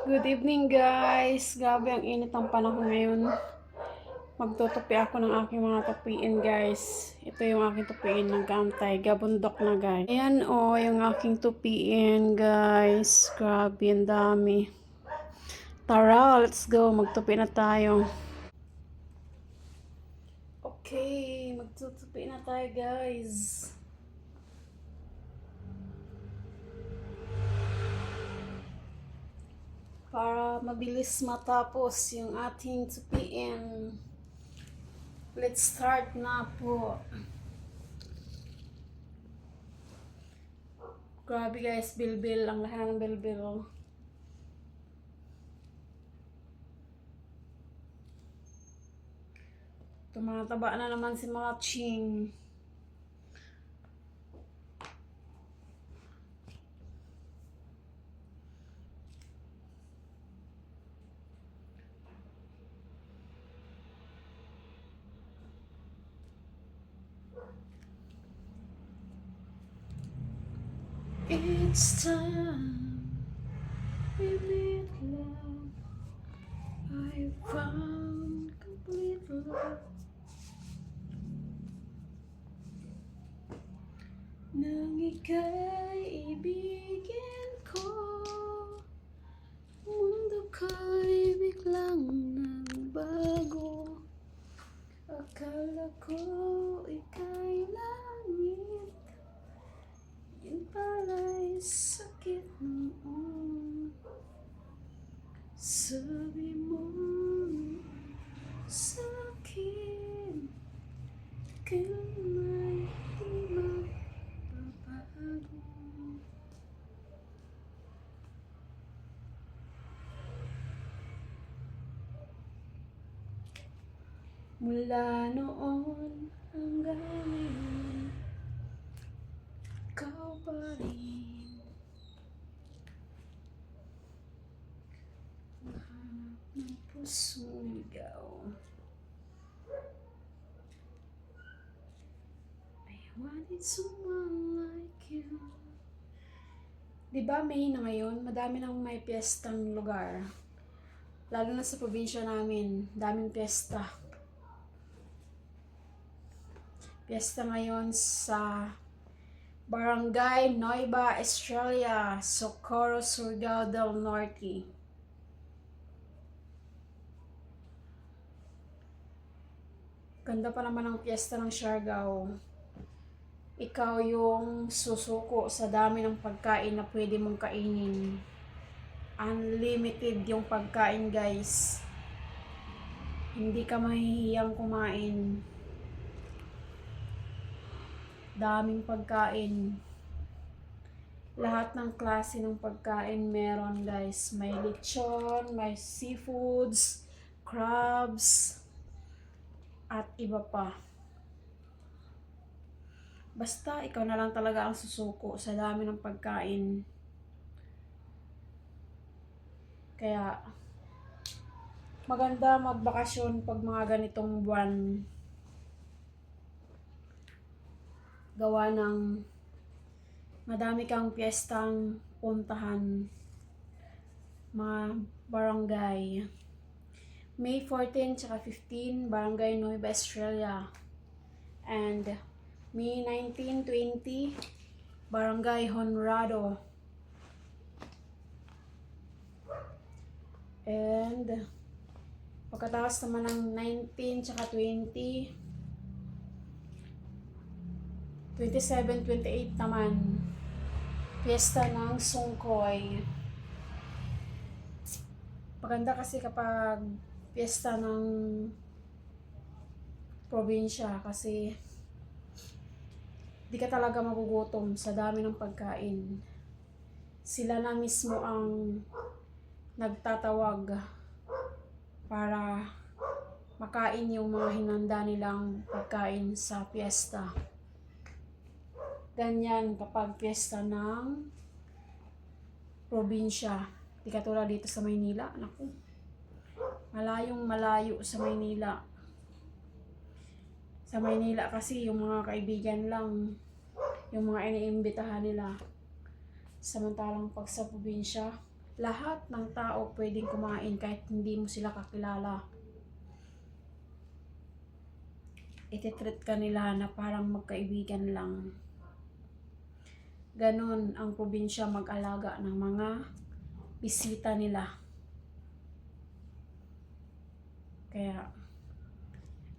Good evening guys. Grabe ang init ng panahon ngayon. Magtutupi ako ng aking mga tupiin guys. Ito yung aking tupiin ng kaantay. Gabundok na guys. Ayan yung aking tupiin guys. Grabe ang dami. Tara, let's go. Magtupi na tayo. Okay, magtutupi na tayo guys. Para mabilis matapos yung ating tupiin. Let's start na po. Grabe guys, bilbil. Ang laki ng bilbil. Tumataba na naman si Malaching. It's time we meet love. I found complete love. Nang ika'y ibigin ko, mundo ko'y biglang nagbago. Akala ko ika'y langit, yun pala'y sakit noon. Sabi mo sa'kin, kailan'y di magbabago. Mula noon hanggang ngayon, ikaw pa rin. Lahat ng pusong ligaw. I wanted someone like you. Diba May na ngayon, madami nang may piyestang lugar. Lalo na sa probinsya namin, daming piyesta. Piyesta ngayon sa Barangay Nueva Estrella, Socorro, Surigao del Norte. Ganda pa naman ang piyesta ng Siargao. Ikaw yung susuko sa dami ng pagkain na pwede mong kainin. Unlimited yung pagkain guys. Hindi ka mahihiyang kumain. Daming pagkain. Lahat ng klase ng pagkain meron guys. May lechon, may seafoods, crabs, at iba pa. Basta ikaw na lang talaga ang susuko sa dami ng pagkain. Kaya maganda magbakasyon pag mga ganitong buwan. Gawa ng madami kang piyestang puntahan. Mga barangay. May 14 tsaka 15, Barangay Nueva Estrella. And May 19, 20, Barangay Honrado. And pagkatapos naman ng 19 tsaka 20, 27, 28 naman, Fiesta ng Sungkoy. Maganda kasi kapag fiesta ng probinsya kasi di ka talaga magugutom sa dami ng pagkain. Sila na mismo ang nagtatawag para makain yung mga hinanda nilang pagkain sa piyesta. Ganyan kapag piyesta ng probinsya. Di katulad dito sa Maynila. Naku, malayong malayo sa Maynila. Sa Maynila kasi yung mga kaibigan lang, yung mga iniimbitahan nila. Samantalang pag sa probinsya, lahat ng tao pwedeng kumain kahit hindi mo sila kakilala. Ititreat ka nila na parang magkaibigan lang. Ganon ang probinsya mag-alaga ng mga bisita nila. Kaya,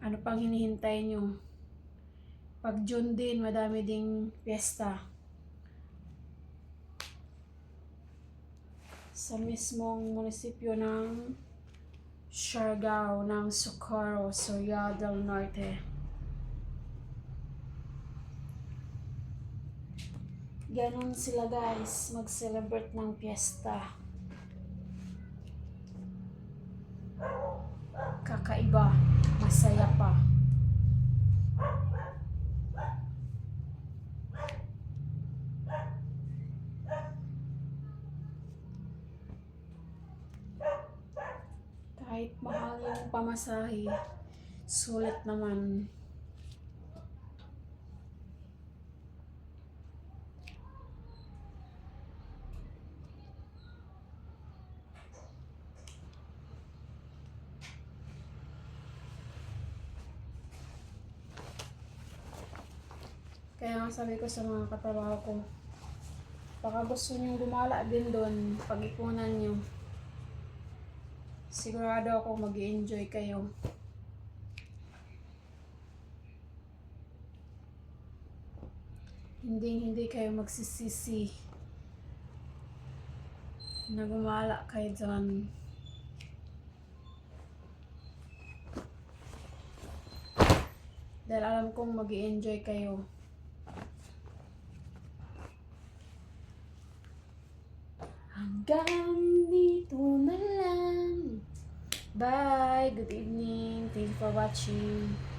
ano pang hinihintay nyo? Pag June din, madami ding piyesta. Sa mismong munisipyo ng Siargao ng Socorro, Surigao del Norte. Ganon sila guys, mag-celebrate ng piyesta. Kakaiba, masaya pa. Kahit mahal yung pamasahe, sulit naman. Kaya nga sabi ko sa mga katrabaho ko, baka gusto nyo gumala din doon, pag-ipunan nyo. Sigurado ako mag-i-enjoy kayo. Hindi kayo magsisisi na gumala kayo dyan. Dahil alam kong mag-i-enjoy kayo. Hanggang dito na lang. Bye. Good evening. Thank you for watching.